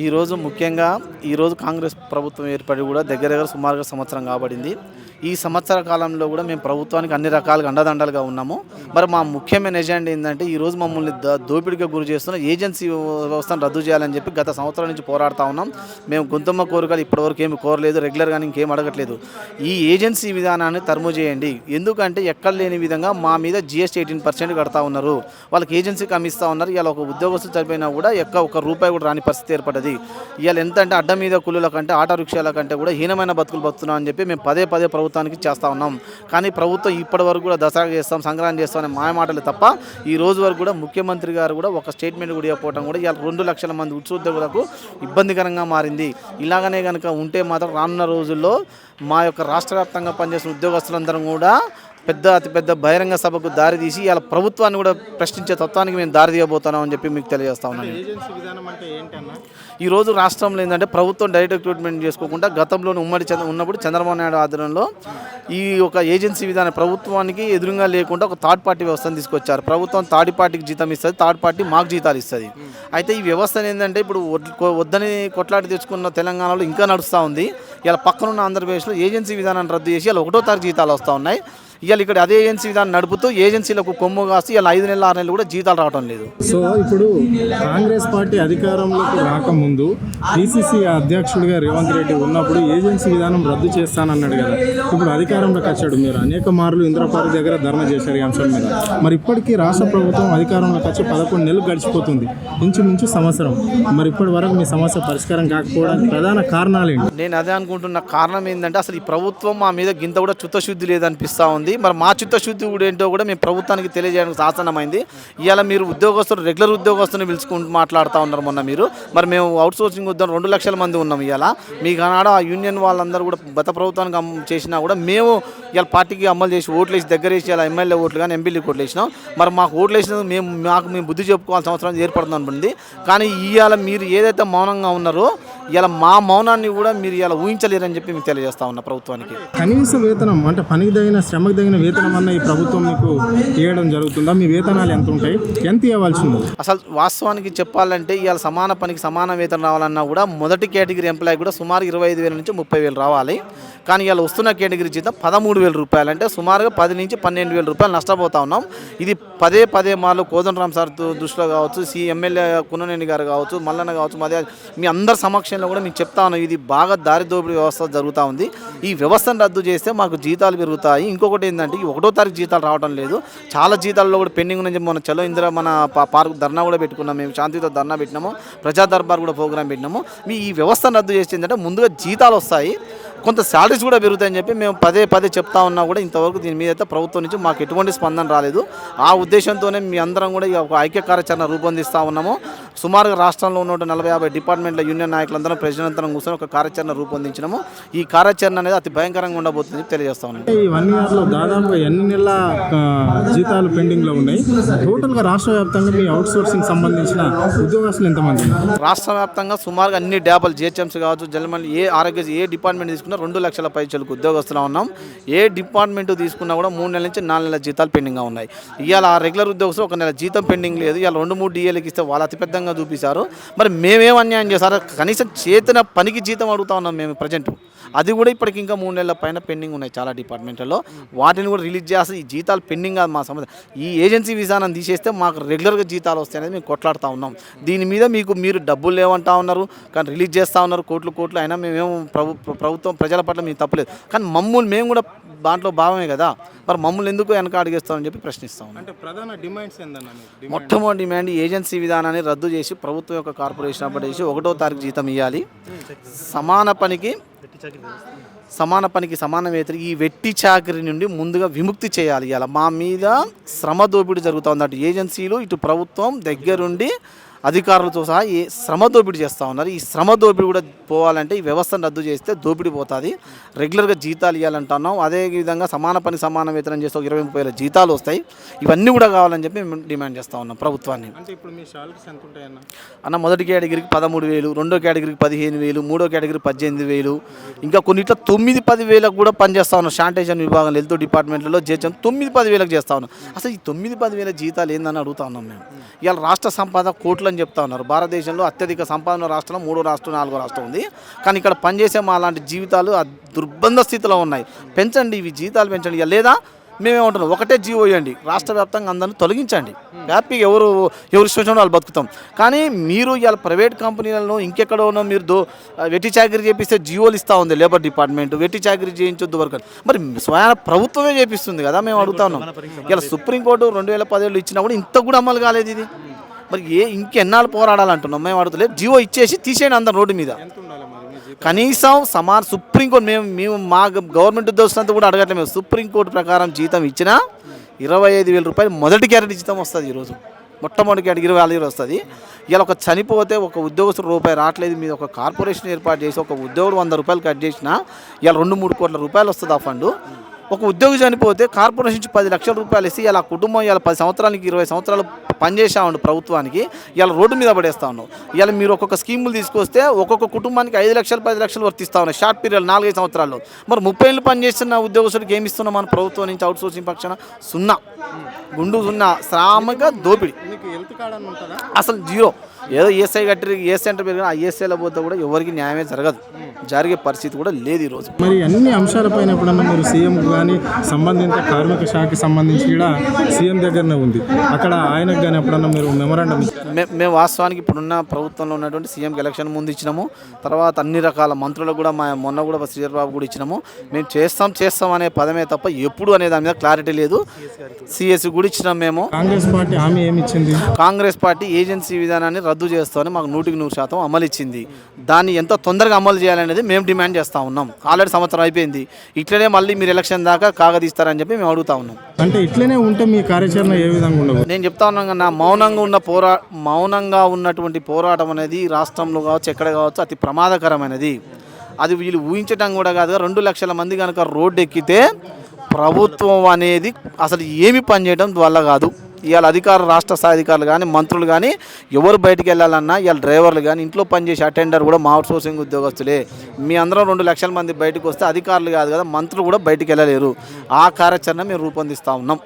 ఈరోజు ముఖ్యంగా కాంగ్రెస్ ప్రభుత్వం ఏర్పడి కూడా దగ్గర సుమారుగా సంవత్సరం కాబడింది. ఈ సంవత్సర కాలంలో కూడా మేము ప్రభుత్వానికి అన్ని రకాలుగా అండదండలుగా ఉన్నాము. మరి మా ముఖ్యమైన ఎజెండా ఏంటంటే ఈరోజు మమ్మల్ని దోపిడీకి గురి చేస్తున్న ఏజెన్సీ వ్యవస్థను రద్దు చేయాలని చెప్పి గత సంవత్సరం నుంచి పోరాడుతూ ఉన్నాం. మేము గొంతమ్మ కోరికలు ఇప్పటివరకు ఏమి కోరలేదు, రెగ్యులర్గా ఇంకేం అడగట్లేదు. ఈ ఏజెన్సీ విధానాన్ని తరుము చేయండి. ఎందుకంటే ఎక్కడ లేని విధంగా మా మీద GST 18% కడతా ఉన్నారు. వాళ్ళకి ఏజెన్సీ కమిస్తూ ఉన్నారు. ఇలా ఒక ఉద్యోగస్తులు చనిపోయినా కూడా ఒక్క రూపాయి కూడా రాని పరిస్థితి ఏర్పడ్డది. ఇవాళ ఎంత అంటే అడ్డ మీద కూలీల కంటే ఆటో రిక్షాల కంటే కూడా హీనమైన బతుకులు బతున్నాం అని చెప్పి మేము పదే ప్రభుత్వానికి చేస్తూ ఉన్నాం. కానీ ప్రభుత్వం ఇప్పటి వరకు కూడా దసరా చేస్తాం, సంక్రాంతి చేస్తాం అనే మాయమాటలు తప్ప ఈ రోజు వరకు కూడా ముఖ్యమంత్రి గారు కూడా ఒక స్టేట్మెంట్ కూడా ఇవ్వకపోవడం కూడా ఇవాళ 2 లక్షల మంది ఉద్యోగులకు ఇబ్బందికరంగా మారింది. ఇలాగనే కనుక ఉంటే మాత్రం రానున్న రోజుల్లో మా యొక్క రాష్ట్ర వ్యాప్తంగా పనిచేస్తున్న ఉద్యోగస్తులందరం కూడా అతిపెద్ద బహిరంగ సభకు దారి తీసి ఇలా ప్రభుత్వాన్ని కూడా ప్రశ్నించే తత్వానికి మేము దారి తీయబోతున్నాం అని చెప్పి మీకు తెలియజేస్తా ఉన్నాను. ఈరోజు రాష్ట్రంలో ఏంటంటే ప్రభుత్వం డైరెక్ట్ రిక్రూట్మెంట్ చేసుకోకుండా గతంలో ఉన్నప్పుడు చంద్రబాబు నాయుడు ఆధ్వర్యంలో ఈ ఒక ఏజెన్సీ విధానం ప్రభుత్వానికి ఎదురుగా లేకుండా ఒక థర్డ్ పార్టీ వ్యవస్థను తీసుకొచ్చారు. ప్రభుత్వం థర్డ్ పార్టీకి జీతం ఇస్తుంది, థర్డ్ పార్టీ మాకు జీతాలు ఇస్తుంది. అయితే ఈ వ్యవస్థ ఏంటంటే ఇప్పుడు వద్దని కొట్లాడి తెచ్చుకున్న తెలంగాణలో ఇంకా నడుస్తూ ఉంది. ఇలా పక్కనున్న ఆంధ్రప్రదేశ్లో ఏజెన్సీ విధానాన్ని రద్దు చేసి ఇలా 1వ తారీఖు జీతాలు వస్తూ ఉన్నాయి. ఇవాళ ఇక్కడ అదే ఏజెన్సీ విధానం నడుపుతూ ఏజెన్సీలకు కొమ్ము కాసి ఇలా 5 నెలలు 6 నెలలు కూడా జీతాలు రావడం లేదు. సో ఇప్పుడు కాంగ్రెస్ పార్టీ అధికారంలోకి రాకముందు PCC అధ్యక్షుడిగా రేవంత్ రెడ్డి ఉన్నప్పుడు ఏజెన్సీ విధానం రద్దు చేస్తానన్నాడు కదా. ఇప్పుడు అధికారంలోకి వచ్చాడు. మీరు అనేక మార్లు ఇంద్రపార్క్ దగ్గర ధర్నా చేశారు ఈ అంశం మీద. మరి ఇప్పటికీ రాష్ట్ర ప్రభుత్వం అధికారంలోకి వచ్చి 11 నెలలు గడిచిపోతుంది, ఇంచుమించు సంవత్సరం. మరి ఇప్పటి వరకు మీ సమస్య పరిష్కారం కాకపోవడానికి ప్రధాన కారణాలు ఏంటి? నేను అదే అనుకుంటున్న కారణం ఏంటంటే అసలు ఈ ప్రభుత్వం మా మీద గింత కూడా చిత్తశుద్ధి లేదనిపిస్తూ ఉంది. మరి మా చిత్తశుద్ధి కూడా ఏంటో కూడా మేము ప్రభుత్వానికి తెలియజేయడానికి శాసనమైంది. ఇవాళ మీరు రెగ్యులర్ ఉద్యోగస్తుని పిలుచుకుంటూ మాట్లాడుతూ ఉన్నారు. మొన్న మీరు మరి మేము అవుట్సోర్సింగ్ ఉద్యోగం 2 లక్షల మంది ఉన్నాం. ఇవాళ మీకు ఆనాడు ఆ యూనియన్ వాళ్ళందరూ కూడా గత ప్రభుత్వానికి చేసినా కూడా మేము ఇవాళ పార్టీకి అమలు చేసి ఓట్లు వేసి దగ్గర వేసి ఇలా ఎమ్మెల్యే ఓట్లు కానీ ఎంపీలీ ఓట్లు వేసినాం. మరి మాకు ఓట్లు వేసినందుకు మేము బుద్ధి చెప్పుకోవాల్సిన అవసరం ఏర్పడుతుంది అనుకుంది. కానీ ఇవాళ మీరు ఏదైతే మౌనంగా ఉన్నారో ఇలా మా మౌనాన్ని కూడా మీరు ఇలా ఊహించలేరని చెప్పి మీకు తెలియజేస్తా ఉన్నా ప్రభుత్వానికి. కనీస వేతనం అంటే పనికి తగిన శ్రమకు తగిన వేతనం అన్న ఈ ప్రభుత్వం మీకు ఇవ్వడం జరుగుతుందా? మీ వేతనాలు ఎంత ఉంటాయి, ఎంత ఇవ్వాల్సి ఉంది? అసలు వాస్తవానికి చెప్పాలంటే ఇవాళ సమాన పనికి సమాన వేతనం రావాలన్నా కూడా మొదటి కేటగిరీ ఎంప్లాయీ కూడా సుమారు 25,000 నుంచి 30,000 రావాలి. కానీ ఇవాళ వస్తున్న కేటగిరీ జీతం 13,000 రూపాయలు, అంటే సుమారుగా 10 నుంచి 12,000 రూపాయలు నష్టపోతా ఉన్నాం. ఇది పదే మార్లు కోదండరామ్ సార్ దృష్టిలో కావచ్చు, ఎమ్మెల్యే కున్ననేని గారు కావచ్చు, మల్లన్న కావచ్చు, మీ అందరి సమక్షంలో కూడా మీకు చెప్తా ఉన్నాం. ఇది బాగా దారి దోపిడీ వ్యవస్థ జరుగుతూ ఉంది. ఈ వ్యవస్థను రద్దు చేస్తే మాకు జీతాలు పెరుగుతాయి. ఇంకొకటి ఏంటంటే ఈ 1వ తారీఖు జీతాలు రావడం లేదు. చాలా జీతాల్లో కూడా పెండింగ్ నుంచి మన చలో ఇందిరా మన పార్క్ ధర్నా కూడా పెట్టుకున్నాం. మేము శాంతితో ధర్నా పెట్టినాము, ప్రజా దర్బార్ కూడా ప్రోగ్రాం పెట్టినాము. ఈ వ్యవస్థను రద్దు చేస్తే ఏంటంటే ముందుగా జీతాలు వస్తాయి, కొంత శాలరీస్ కూడా పెరుగుతాయని చెప్పి మేము పదే చెప్తా ఉన్నా కూడా ఇంతవరకు దీని మీద అయితే ప్రభుత్వం నుంచి మాకు ఎటువంటి స్పందన రాలేదు. ఆ ఉద్దేశంతోనే మీ అందరం కూడా ఒక ఐక్య కార్యాచరణ రూపొందిస్తూ ఉన్నాము. సుమారుగా రాష్ట్రంలో ఉన్న 40-50 డిపార్ట్మెంట్ల యూనియన్ నాయకులందరం ప్రెసిడెంట్లందరం కూర్చొని ఒక కార్యాచరణ రూపొందించినాము. ఈ కార్యాచరణ అనేది అతి భయంకరంగా ఉండబోతుంది తెలియజేస్తా ఉన్నాను. ఈ 1 ఇయర్లో దాదాపుగా ఎన్ని నెలల జీతాలు పెండింగ్లో ఉన్నాయి? టోటల్గా రాష్ట్ర వ్యాప్తంగా మీ అవుట్సోర్సింగ్ సంబంధించిన ఉద్యోగస్తులు ఎంతమంది? రాష్ట్ర వ్యాప్తంగా సుమారుగా అన్ని డ్యాబులు GHMC కావచ్చు, జలమండలి, ఆరోగ్య డిపార్ట్మెంట్ తీసుకున్నా 2 లక్షల పైచలకు ఉద్యోగస్తులు ఉన్నాం. ఏ డిపార్ట్మెంట్ తీసుకున్నా కూడా 3 నెలల నుంచి 4 నెలల జీతాలు పెండింగ్గా ఉన్నాయి. ఇవాళ ఆ రెగ్యులర్ ఉద్యోగస్తులు 1 నెల జీతం పెండింగ్ లేదు. ఇవాళ 2-3 DAలకు ఇస్తే వాళ్ళు అతిపెద్దంగా చూపించారు. మరి మేమేం అన్యాయం చేశారు? కనీసం చేతిన పనికి జీతం అడుగుతా ఉన్నాం మేము ప్రజెంట్. అది కూడా ఇప్పటికి ఇంకా 3 నెలల పైన పెండింగ్ ఉన్నాయి చాలా డిపార్ట్మెంట్లలో. వాటిని కూడా రిలీజ్ చేస్తే ఈ జీతాలు పెండింగ్ కాదు మా సమస్య. ఈ ఏజెన్సీ విధానం తీసేస్తే మాకు రెగ్యులర్గా జీతాలు వస్తాయనేది మేము కొట్లాడుతూ ఉన్నాం. దీని మీద మీరు డబ్బులు లేవంటా ఉన్నారు, కానీ రిలీజ్ చేస్తూ ఉన్నారు కోట్లు. అయినా మేమేమో ప్రభుత్వం ప్రజల పట్ల మేము తప్పలేదు. కానీ మేము కూడా దాంట్లో భాగమే కదా. మరి మమ్మల్ని ఎందుకు వెనక అడిగేస్తామని చెప్పి ప్రశ్నిస్తాం. అంటే ప్రధాన డిమాండ్స్ ఏందన్నా? మొట్టమొదటి డిమాండ్ ఏజెన్సీ విధానాన్ని రద్దు చేసి ప్రభుత్వం యొక్క కార్పొరేషన్ అప్పటి 1వ తారీఖు జీతం ఇవ్వాలి. సమాన పనికి సమాన వేతనం, ఈ వెట్టి చాకరీ నుండి ముందుగా విముక్తి చేయాలి. ఇలా మా మీద శ్రమ దోపిడీ జరుగుతుంది. అటు ఏజెన్సీలు ఇటు ప్రభుత్వం దగ్గరుండి అధికారులతో సహా శ్రమ దోపిడీ చేస్తూ ఉన్నారు. ఈ శ్రమ దోపిడీ కూడా పోవాలంటే ఈ వ్యవస్థను రద్దు చేస్తే దోపిడీ పోతుంది. రెగ్యులర్గా జీతాలు ఇవ్వాలంటున్నాం. అదేవిధంగా సమాన పని సమాన వేతనం చేస్తే 20-30 జీతాలు వస్తాయి. ఇవన్నీ కూడా కావాలని చెప్పి మేము డిమాండ్ చేస్తూ ఉన్నాం ప్రభుత్వాన్ని. అంటే ఇప్పుడు మీ సాలరీస్ ఎంత ఉంటాయన్న? అన్న మొదటి కేటగిరీకి 13,000, 2వ కేటగిరీకి 15,000, 3వ కేటగిరీకి 18,000, ఇంకా కొన్ని ఇట్లా 9-10,000 కూడా పనిచేస్తూ ఉన్నాం. శానిటేషన్ విభాగంలో హెల్త్ డిపార్ట్మెంట్లో చేసాం 9-10,000 చేస్తూ ఉన్నాం. అసలు ఈ 9-10,000 జీతాలు ఏందని అడుగుతా ఉన్నాం మేము. ఇవాళ రాష్ట్ర సంపద కోట్ల అని చెప్తా ఉన్నారు. భారతదేశంలో అత్యధిక సంపాదన రాష్ట్రం 3వ రాష్ట్రం 4వ రాష్ట్రం ఉంది. కానీ ఇక్కడ పనిచేసే మా లాంటి జీవితాలు దుర్బంధ స్థితిలో ఉన్నాయి. పెంచండి, ఇవి జీతాలు పెంచండి. లేదా మేమేమంటున్నాం, ఒకటే జీవో ఇవ్వండి, రాష్ట్ర వ్యాప్తంగా అందరినీ తొలగించండి, హ్యాపీగా ఎవరు ఇష్టం వాళ్ళు బతుకుతాం. కానీ మీరు ఇవాళ ప్రైవేట్ కంపెనీలలో ఇంకెక్కడో మీరు వెట్టి చాకరీ చేపిస్తే జీవోలు ఇస్తూ ఉంది లేబర్ డిపార్ట్మెంట్, వెట్టి చాకరీ చేయించొద్దు వరకు. మరి స్వయం ప్రభుత్వమే చేపిస్తుంది కదా, మేము అడుగుతా ఉన్నాం. ఇలా సుప్రీంకోర్టు 2017 ఇచ్చినా కూడా ఇంత కూడా అమలు కాలేదు ఇది. మరి ఇంకెన్నాళ్ళు పోరాడాలంటున్నాం మేము అడుగుతలేదు. జీవో ఇచ్చేసి తీసేయండి అందరు రోడ్డు మీద. కనీసం సుప్రీంకోర్టు మేము మా గవర్నమెంట్ ఉద్యోగస్తులంతా కూడా అడగట్లేదు. మేము సుప్రీంకోర్టు ప్రకారం జీతం ఇచ్చినా 25,000 రూపాయలు మొదటి క్యారెట్ జీతం వస్తుంది. ఈరోజు మొట్టమొదటి క్యారెట్ 24,000 వస్తుంది. ఇలా ఒక చనిపోతే ఒక ఉద్యోగస్తుడు రూపాయి రావట్లేదు. మీద ఒక కార్పొరేషన్ ఏర్పాటు చేసి ఒక ఉద్యోగుడు 100 రూపాయలు కట్ చేసినా ఇలా 2-3 కోట్ల రూపాయలు వస్తుంది ఆ ఫండ్. ఒక ఉద్యోగి చనిపోతే కార్పొరేషన్ నుంచి 10 లక్షల రూపాయలు ఇస్తే ఇలా కుటుంబం ఇలా 10 సంవత్సరాలకి 20 సంవత్సరాలు పనిచేసామండి ప్రభుత్వానికి, ఇలా రోడ్డు మీద పడేస్తా ఉన్నాం. ఇలా మీరు ఒక్కొక్క స్కీములు తీసుకొస్తే ఒక్కొక్క కుటుంబానికి 5 లక్షలు 10 లక్షలు వర్తిస్తా ఉన్నాయి షార్ట్ పీరియడ్ 4-5 సంవత్సరాల్లో. మరి 30 ఏళ్ళు పనిచేస్తున్న ఉద్యోగస్తుడికి ఏమి ఇస్తున్నాం మన ప్రభుత్వం నుంచి అవుట్ సోర్సింగ్ పక్షాన? సున్నా, గుండు సున్నా, శ్రామిక దోపిడి, అసలు జీరో. ఏదో ఈఎస్ఐ కట్టి ఈఎస్ఐ అంటే పెరిగిన ఆ ఈఎస్ఐలో పోతే కూడా ఎవరికి న్యాయమే జరగదు, జరిగే పరిస్థితి కూడా లేదు ఈరోజు. మరి అన్ని అంశాలపైన ఎప్పుడన్నా మీరు సీఎం కానీ సంబంధిత కార్మిక శాఖకి సంబంధించి కూడా సీఎం దగ్గరనే ఉంది, అక్కడ ఆయనకు కానీ ఎప్పుడన్నా మీరు మెమరాండం? మేము వాస్తవానికి ఇప్పుడున్న ప్రభుత్వంలో ఉన్నటువంటి సీఎంకి ఎలక్షన్ ముందు ఇచ్చినాము. తర్వాత అన్ని రకాల మంత్రులకు కూడా మొన్న కూడా శ్రీధర్ బాబు కూడా ఇచ్చినాము. మేము చేస్తాం అనే పదమే తప్ప ఎప్పుడు అనే దాని మీద క్లారిటీ లేదు. సిఎస్సి కూడా ఇచ్చినాం మేము. కాంగ్రెస్ పార్టీ హామీ ఏమి ఇచ్చింది? కాంగ్రెస్ పార్టీ ఏజెన్సీ విధానాన్ని రద్దు చేస్తామని మాకు 100% అమలు ఇచ్చింది. దాన్ని ఎంత తొందరగా అమలు చేయాలనేది మేము డిమాండ్ చేస్తూ ఉన్నాం. ఆల్రెడీ సంవత్సరం అయిపోయింది. ఇట్లనే మళ్ళీ మీరు ఎలక్షన్ దాకా కాగదీస్తారని చెప్పి మేము అడుగుతా ఉన్నాం. అంటే ఇట్లనే ఉంటే మీ కార్యాచరణ ఏ విధంగా ఉండదు? నేను చెప్తా ఉన్నాం కన్నా, మౌనంగా ఉన్నటువంటి పోరాటం అనేది రాష్ట్రంలో కావచ్చు ఎక్కడ కావచ్చు అతి ప్రమాదకరమైనది. అది వీళ్ళు ఊహించడం కూడా కాదుగా. 2 లక్షల మంది కనుక రోడ్డు ఎక్కితే ప్రభుత్వం అనేది అసలు ఏమి పనిచేయడం వల్ల కాదు. ఇవాళ రాష్ట్ర స్థాయి అధికారులు కానీ మంత్రులు కానీ ఎవరు బయటికి వెళ్ళాలన్నా ఇవాళ డ్రైవర్లు కానీ ఇంట్లో పనిచేసే అటెండర్ కూడా అవుట్ సోర్సింగ్ ఉద్యోగస్తులే. మీ అందరం 2 లక్షల మంది బయటకు వస్తే అధికారులు కాదు కదా, మంత్రులు కూడా బయటికి వెళ్ళలేరు. ఆ కార్యాచరణ మేము రూపొందిస్తూ ఉన్నాం.